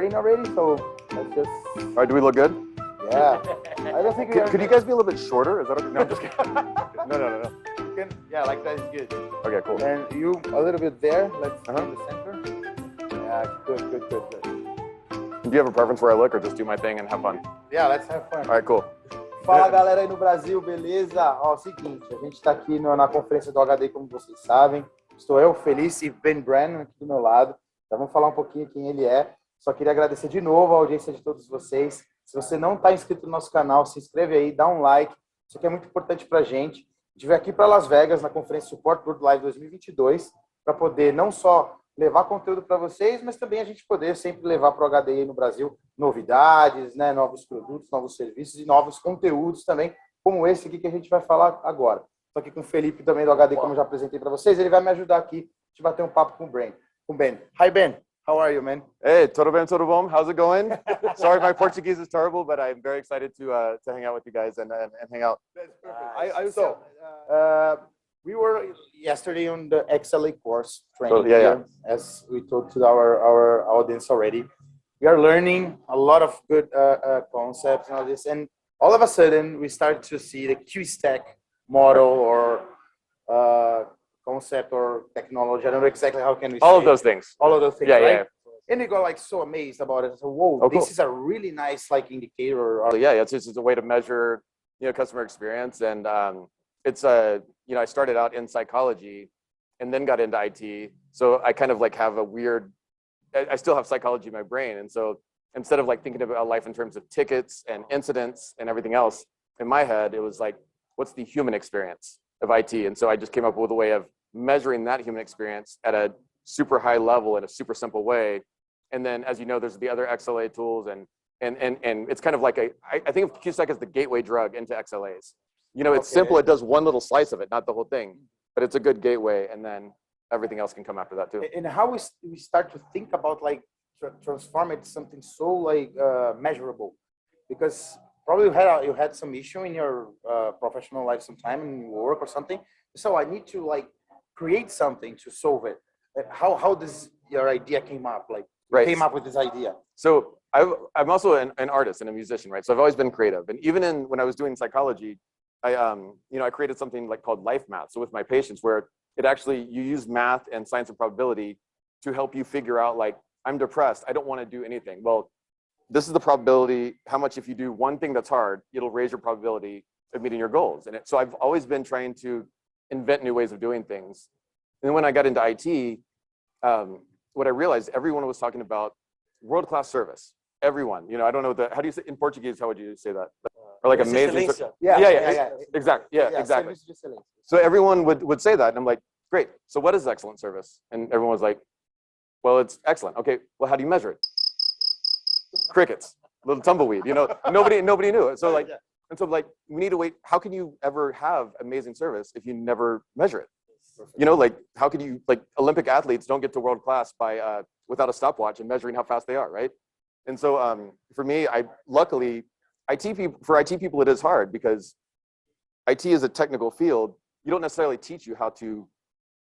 starting already, so let's just... All right, do we look good? Yeah. I don't think Could you guys be a little bit shorter? Is that okay? No, I'm just kidding. No. You can, yeah, like that is good. Okay, cool. And you a little bit there. Let's in the center. Yeah, good. Do you have a preference where I look, or just do my thing and have fun? Yeah, let's have fun. All right, cool. Fala galera aí no Brasil, beleza? Ó, seguinte, a gente está aqui na conferência do HDI, como vocês sabem. Estou eu, Felice e Ben Brennan aqui do meu lado. Já vamos falar um pouquinho quem ele é. Só queria agradecer de novo a audiência de todos vocês. Se você não está inscrito no nosso canal, se inscreve aí, dá um like. Isso aqui é muito importante para a gente. A gente veio aqui para Las Vegas, na conferência Support World Live 2022, para poder não só levar conteúdo para vocês, mas também a gente poder sempre levar para o HDI no Brasil novidades, né, novos produtos, novos serviços e novos conteúdos também, como esse aqui que a gente vai falar agora. Estou aqui com o Felipe também do HDI, como eu já apresentei para vocês. Ele vai me ajudar aqui, a gente bater um papo com o Ben. Hi, Ben. How are you, man? Hey, tudo bem, tudo bom? How's it going? Sorry, my Portuguese is terrible, but I'm very excited to hang out with you guys and hang out. That's perfect. We were yesterday on the XLA course training here, as we told to our audience already. We are learning a lot of good concepts and all this, and all of a sudden we start to see the QSTAC model or concept or technology. I don't know exactly how can we say all of those things. All of those things, yeah, right? Yeah. And we got like so amazed about it. So, whoa, this is a really nice like indicator. Yeah, it's just a way to measure, customer experience. And it's I started out in psychology and then got into IT. So I kind of like have a weird, I still have psychology in my brain. And so instead of like thinking about life in terms of tickets and incidents and everything else, in my head, it was like, what's the human experience of IT? And so I just came up with a way of measuring that human experience at a super high level in a super simple way. And then, as you know, there's the other XLA tools, and it's kind of like I think of QSTAC as the gateway drug into XLAs. It's simple. It does one little slice of it, not the whole thing, but it's a good gateway, and then everything else can come after that too. And how we start to think about like transform it to something so like measurable, because probably you had some issue in your professional life sometime in work or something. So I need to like create something to solve it. How does your idea came up? Like came up with this idea? So I'm also an artist and a musician, right? So I've always been creative, and even when I was doing psychology, I created something like called life math. So with my patients, where it actually you use math and science of probability to help you figure out like I'm depressed, I don't want to do anything. Well, this is the probability. How much if you do one thing that's hard, it'll raise your probability of meeting your goals. And so I've always been trying to invent new ways of doing things. And then when I got into IT, what I realized, everyone was talking about world-class service. Everyone, I don't know how do you say in Portuguese? How would you say that? Or like amazing. Exactly. So everyone would say that, and I'm like, great. So what is excellent service? And everyone was like, well, it's excellent. Okay, well, how do you measure it? Crickets, little tumbleweed. Nobody knew it. So and so we need to wait. How can you ever have amazing service if you never measure it? Like how can you Olympic athletes don't get to world class by without a stopwatch and measuring how fast they are, right? And so for me, luckily for IT people it is hard because IT is a technical field. You don't necessarily teach you how to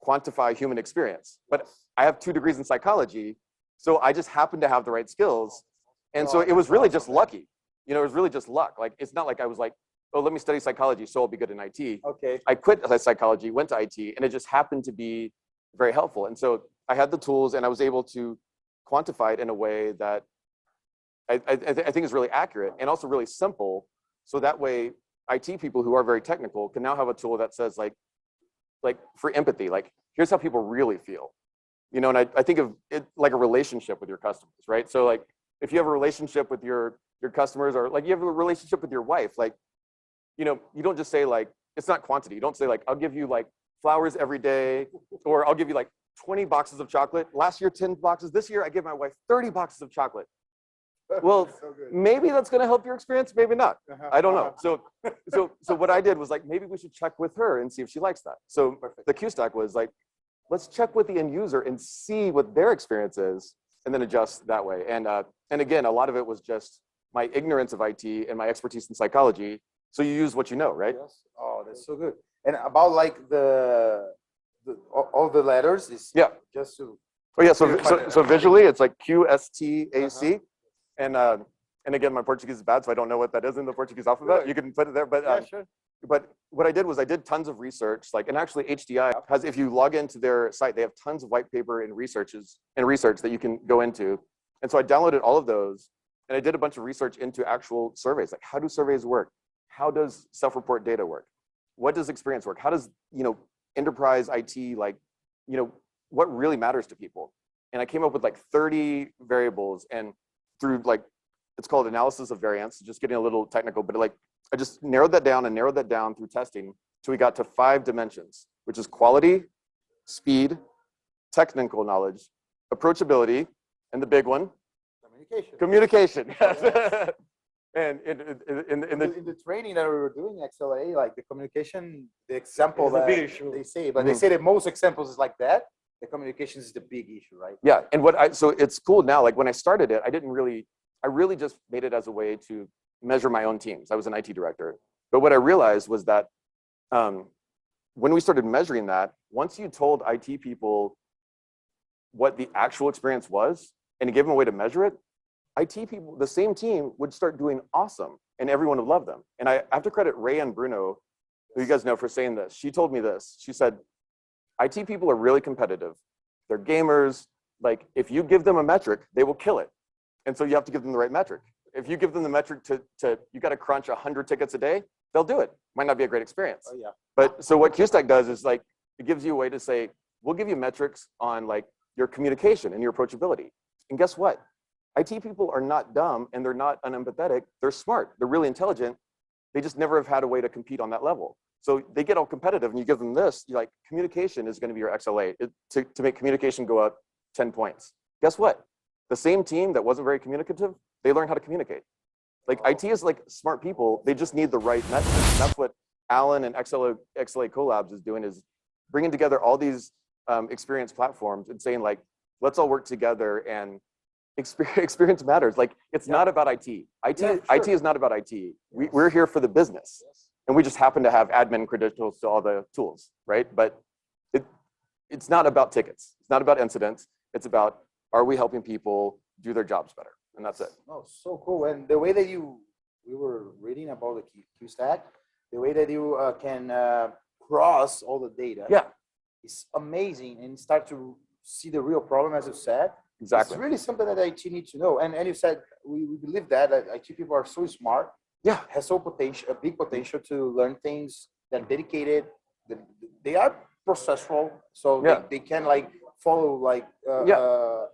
quantify human experience, but I have 2 degrees in psychology, so I just happen to have the right skills, and so it was really just lucky. It was really just luck. Like it's not like I was like, oh, let me study psychology so I'll be good in IT. Okay. I quit psychology, went to IT, and it just happened to be very helpful. And so I had the tools, and I was able to quantify it in a way that I think is really accurate and also really simple. So that way, IT people who are very technical can now have a tool that says like for empathy, like here's how people really feel. And I think of it like a relationship with your customers, right? So like if you have a relationship with your customers, or like you have a relationship with your wife, like you don't just say like, it's not quantity. You don't say like, I'll give you like flowers every day, or I'll give you like 20 boxes of chocolate. Last year, 10 boxes. This year, I gave my wife 30 boxes of chocolate. Well, maybe that's going to help your experience. Maybe not. I don't know. So what I did was like, maybe we should check with her and see if she likes that. So the QSTAC was like, let's check with the end user and see what their experience is, and then adjust that way. And again, a lot of it was just my ignorance of IT and my expertise in psychology. So you use what you know, right? Yes. Oh, that's so good. And about like all the letters is just to Oh yeah, so visually it's like QSTAC, and again, my Portuguese is bad, so I don't know what that is in the Portuguese alphabet. Really? You can put it there, but sure. But what I did was I did tons of research, like, and actually HDI has, if you log into their site, they have tons of white paper and research that you can go into. And so I downloaded all of those, and I did a bunch of research into actual surveys, like how do surveys work? How does self-report data work? What does experience work? How does, enterprise IT, like, what really matters to people? And I came up with like 30 variables, and through like, it's called analysis of variance, just getting a little technical, but like, I just narrowed that down through testing till we got to 5 dimensions, which is quality, speed, technical knowledge, approachability, and the big one, communication. Yes. And in the training that we were doing XLA, like the communication, the example that they say, but they say that most examples is like that. The communication is the big issue, right? Yeah, and so it's cool now. Like when I started it, I really just made it as a way to measure my own teams. I was an IT director, but what I realized was that when we started measuring that, once you told IT people what the actual experience was and you gave them a way to measure it, IT people, the same team, would start doing awesome and everyone would love them. And I have to credit Ray and Bruno, who you guys know, for saying this. She told me this. She said, IT people are really competitive. They're gamers. Like, if you give them a metric, they will kill it. And so you have to give them the right metric. If you give them the metric to you got to crunch 100 tickets a day, they'll do it. Might not be a great experience. Oh, yeah. But so what QSTAC does is, like, it gives you a way to say, we'll give you metrics on like your communication and your approachability. And guess what? IT people are not dumb and they're not unempathetic. They're smart. They're really intelligent. They just never have had a way to compete on that level. So they get all competitive, and you give them this, you're like, communication is going to be your XLA to make communication go up 10 points. Guess what? The same team that wasn't very communicative, they learned how to communicate. Like, IT is like smart people. They just need the right metrics. And that's what Alan and XLA Collabs is doing, is bringing together all these experience platforms and saying, like, let's all work together, and experience matters. Like, it's not about IT. IT is not about IT. We're here for the business. And we just happen to have admin credentials to all the tools, right? But it's not about tickets. It's not about incidents. It's about, are we helping people do their jobs better? And that's it. Oh, so cool. And the way that we were reading about the QSTAC, the way that you can cross all the data, is amazing, and start to see the real problem, as you said. Exactly. It's really something that IT needs to know. And you said, we believe that IT people are so smart. Yeah. Has so a big potential to learn things. They're dedicated. They are processual, so they can like follow like the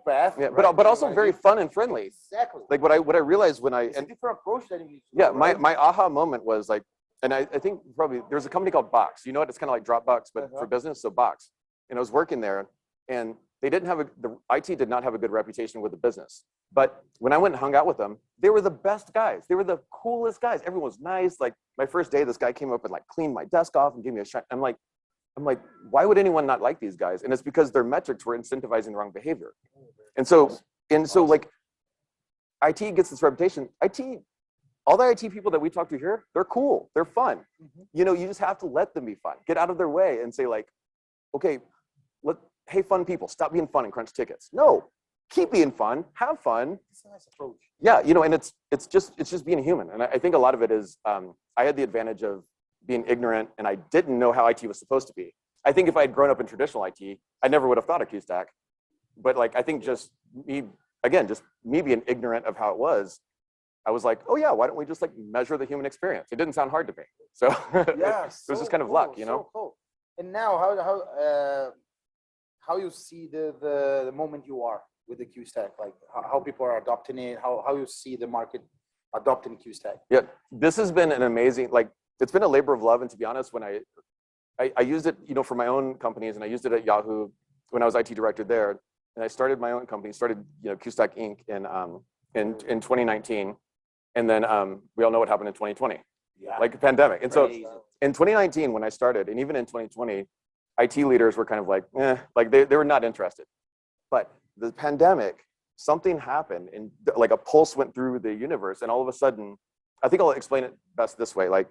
path. Yeah, right? but also very fun and friendly. Exactly. Like what I realized when it's a different approach that you need to know, my aha moment was like, and I think probably there's a company called Box. You know what? It's kind of like Dropbox, but for business. So Box, and I was working there, and they didn't have the IT did not have a good reputation with the business. But when I went and hung out with them, they were the best guys. They were the coolest guys. Everyone was nice. Like, my first day, this guy came up and like cleaned my desk off and gave me a shot. I'm like, why would anyone not like these guys? And it's because their metrics were incentivizing the wrong behavior. And so like, IT gets this reputation. All the IT people that we talk to here, they're cool. They're fun. You know, you just have to let them be fun. Get out of their way and say, like, okay, hey, fun people, stop being fun and crunch tickets. No, keep being fun, have fun. It's a nice approach. Yeah, you know, and it's just being a human. And I think a lot of it is, I had the advantage of being ignorant, and I didn't know how IT was supposed to be. I think if I had grown up in traditional IT, I never would have thought of QSTAC. But like, I think just me being ignorant of how it was, I was like, oh yeah, why don't we just like measure the human experience? It didn't sound hard to me. So yeah, it was just kind of luck, you know? So cool. And now how you see the moment you are with the QSTAC, like how people are adopting it, how you see the market adopting QSTAC? Yeah, this has been an amazing, like, it's been a labor of love. And to be honest, when I used it, you know, for my own companies, and I used it at Yahoo when I was IT director there, and I started my own company, you know, QSTAC Inc. in 2019, and then we all know what happened in 2020, like a pandemic. And so in 2019, when I started, and even in 2020, IT leaders were kind of like, like they were not interested. But the pandemic, something happened, and like a pulse went through the universe, and all of a sudden, I think I'll explain it best this way. Like,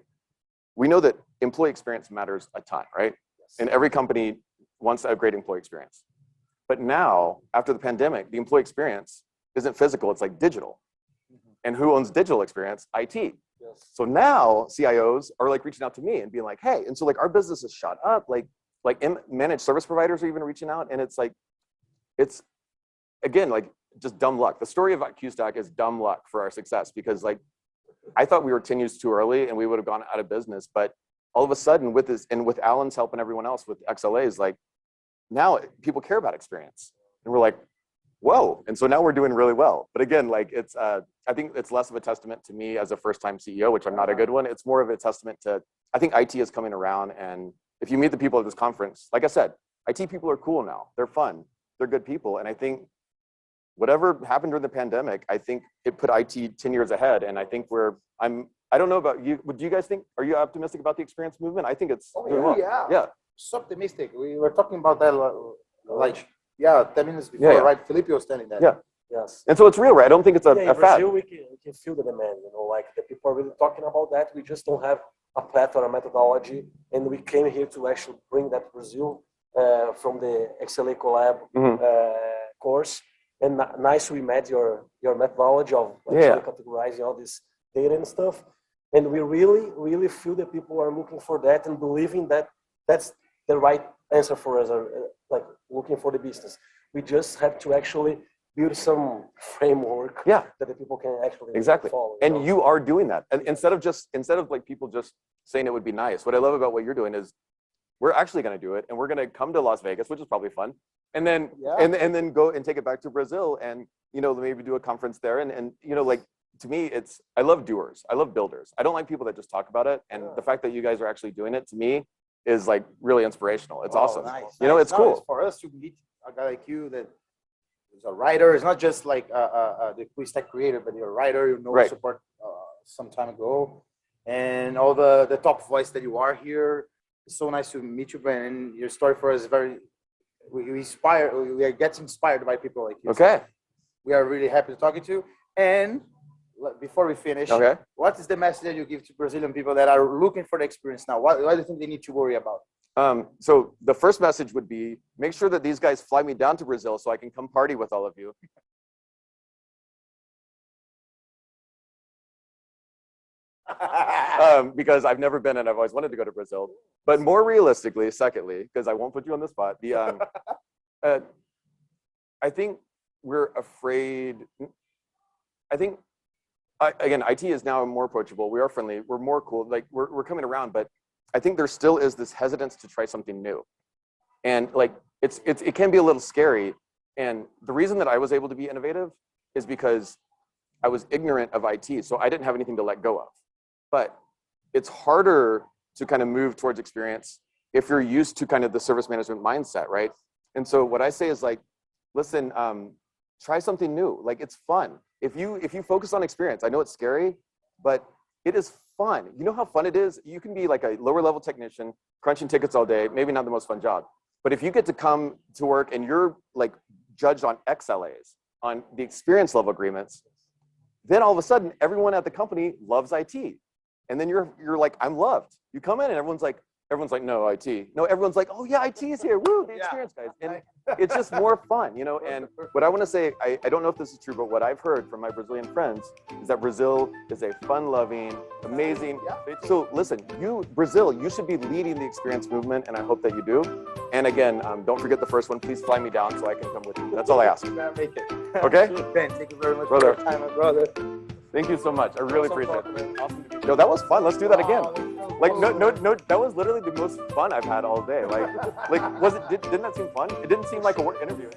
we know that employee experience matters a ton, right? Yes. And every company wants a great employee experience. But now, after the pandemic, the employee experience isn't physical, it's like digital. And who owns digital experience? IT. Yes. So now CIOs are like reaching out to me and being like, hey, and so like our business is shot up, like managed service providers are even reaching out, and it's like, it's again, like just dumb luck. The story about QSTAC is dumb luck for our success, because like, I thought we were 10 years too early and we would have gone out of business, but all of a sudden with this, and with Alan's help and everyone else with XLAs, like now people care about experience, and we're like, whoa. And so now we're doing really well. But again, like it's, I think it's less of a testament to me as a first-time CEO, which I'm not a good one. It's more of a testament to, I think IT is coming around. And if you meet the people at this conference, like I said, IT people are cool now. They're fun. They're good people. And I think whatever happened during the pandemic, I think it put IT 10 years ahead. And I think I don't know about you. What do you guys think? Are you optimistic about the experience movement? I think it's doing well. Yeah. So optimistic. We were talking about that like 10 minutes before, right? Felipe was telling that. Yeah. Yes. And so it's real, right? I don't think it's a in fad. Brazil, we can feel the demand, like the people are really talking about that. We just don't have a platform, a methodology. And we came here to actually bring that to Brazil from the XLA collab course. And nice we met your methodology of actually categorizing all this data and stuff. And we really, really feel that people are looking for that and believing that that's the right answer for us, like looking for the business. We just have to actually build some framework that the people can actually follow. And you are doing that. And instead of like people just saying it would be nice, what I love about what you're doing is we're actually going to do it, and we're going to come to Las Vegas, which is probably fun. And then and then go and take it back to Brazil, and maybe do a conference there. And like, to me, I love doers. I love builders. I don't like people that just talk about it. And the fact that you guys are actually doing it, to me, is like really inspirational. It's awesome. Nice. It's cool. It's for us to meet a guy like you that is a writer. It's not just like the QSTAC creator, but you're a writer, support some time ago. And all the top voice that you are here. It's so nice to meet you, Ben. Your story for us is we get inspired by people like you. Okay. So we are really happy to talk to you. And before we finish, what is the message that you give to Brazilian people that are looking for the experience now? What do you think they need to worry about? So the first message would be, make sure that these guys fly me down to Brazil so I can come party with all of you. Because I've never been and I've always wanted to go to Brazil. But more realistically, secondly, because I won't put you on the spot, I think we're afraid. I think, again, IT is now more approachable. We are friendly. We're more cool. Like we're coming around, but I think there still is this hesitance to try something new. And like, it can be a little scary. And the reason that I was able to be innovative is because I was ignorant of IT. So I didn't have anything to let go of. But it's harder to kind of move towards experience if you're used to kind of the service management mindset, right? And so what I say is like, listen, try something new. Like, it's fun. If you focus on experience, I know it's scary, but it is fun. You know how fun it is? You can be like a lower level technician, crunching tickets all day, maybe not the most fun job. But if you get to come to work and you're like judged on XLAs, on the experience level agreements, then all of a sudden everyone at the company loves IT. And then you're like, I'm loved. You come in and everyone's like, no, IT. No, everyone's like, oh yeah, IT is here. Woo, the experience guys. And it's just more fun, And what I want to say, I don't know if this is true, but what I've heard from my Brazilian friends is that Brazil is a fun-loving, amazing. So listen, Brazil, you should be leading the experience movement, and I hope that you do. And again, don't forget the first one. Please fly me down so I can come with you. That's all I ask. Make it. Okay? Ben, thank you very much brother. for your time, my brother. Thank you so much. I really appreciate it. Awesome to be here. No, that was fun. Let's do that again. Like, no, that was literally the most fun I've had all day. Like, didn't that seem fun? It didn't seem like a work interview.